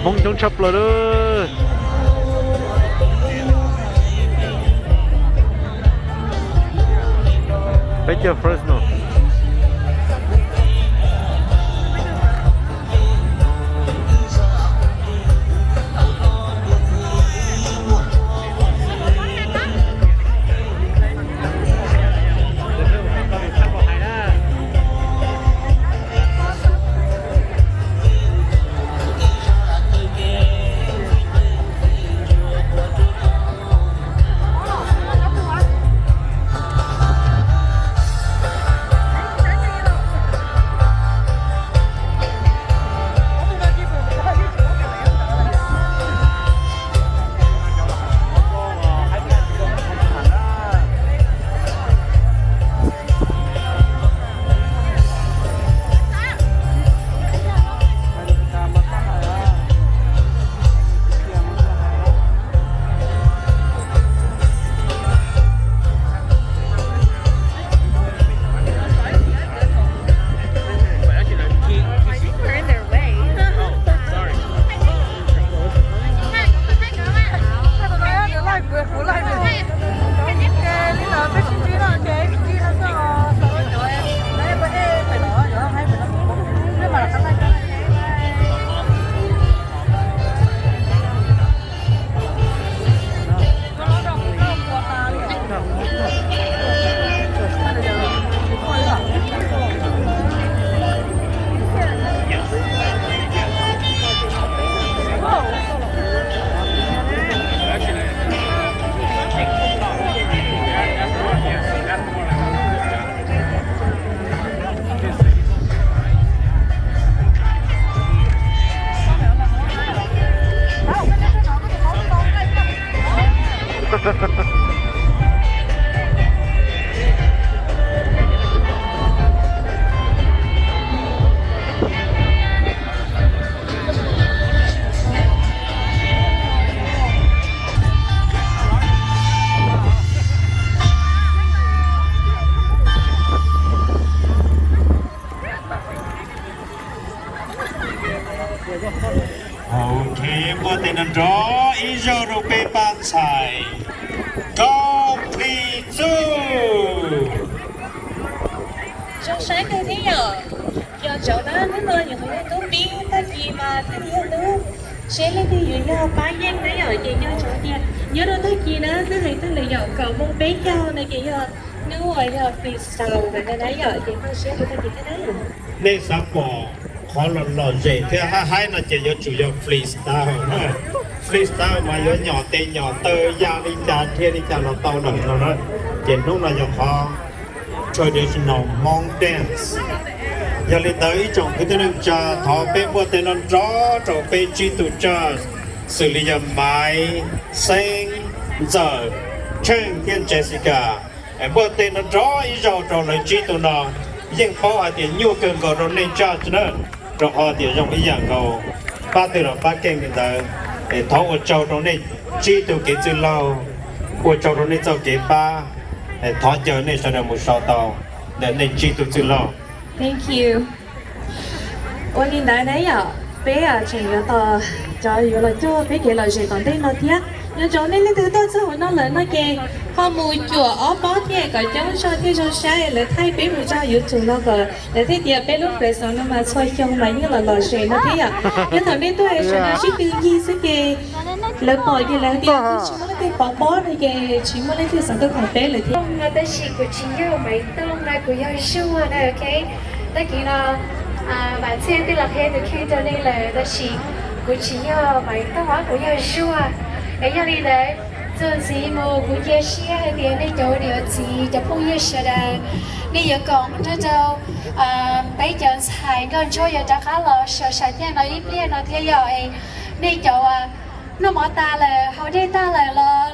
mong trong chấp rồi đó bây giờ Fresno OK, bữa tên nó rõ ý do đồ bê ban xài complete trong sáng cái thế giờ giờ chỗ đó nó nơi những cái tốt biết ta gì mà thế thì nó sẽ lấy cái gì nhau bán nhanh đấy ở chị nhau chỗ kia nhớ đâu tới gì đó thứ hai thứ là giờ cầu mong bé cho này chị giờ nếu rồi giờ vì sầu về cái đấy giờ chị nó sẽ được cái gì cái đấy rồi nên sao bỏ khó lò dễ thứ hai là chỉ có chủ yếu freestyle freestyle mà có nhỏ tên nhỏ tơ gia đi cha thiên đi cha nó tao nổi nó đó chỉ lúc là do khó traditional Hmong dance giờ lên tới trong cái tên cha thọ bên bữa tên nó rõ trong bên chi tụ cha xử lý giờ máy sinh giờ trên thiên Jessica bữa tên nó rõ ý rồi trong lời chi tụ nó nhưng có ai thì nhu cầu của nó nên cha nữa rồi họ thì trong ý dạng cầu ba từ là ba kênh người ta để tháo ở châu trong này chi tụ cái chữ lâu của châu trong này châu cái ba để tháo chờ này sau đó một sau tàu để nên chi tụ chữ lâu. Thank you. Ôi nhìn đại đấy à, bé à chỉ có tờ cho dù là cho bé kể lời gì còn đây nó tiếc, nhưng chỗ này thứ tôi sẽ hỏi nó lời nó kề, họ mùi chùa ó bó thế cả cháu cho thế cho sai là thay bé mùi cho yêu chúng nó cờ, để thế thì bé lúc về sau nó mà xoay trong máy như là lời gì nó thế à, nhưng thằng đến tôi sẽ nói chỉ từ gì sẽ kề, lời hỏi thì lời tiền chỉ muốn cái bó bó này kề, chỉ muốn lấy cái sản phẩmของbé là thế. Không là ta chỉ của chính yêu mấy tông là của yêu sưu này ok, ta kỳ là bạn xem thì là thế được khi cho nên là ta chỉ của chính yêu mấy tông hóa của yêu sưu cái cho nên đấy giờ gì mà của yêu sưu thì nên chỗ điều gì cho không yêu sưu đây nên giờ còn cho bây giờ xài đơn cho giờ ta khá là sợ sệt thế nó ít liền nó thế rồi nên chỗ nó mở ta là hồi đây ta là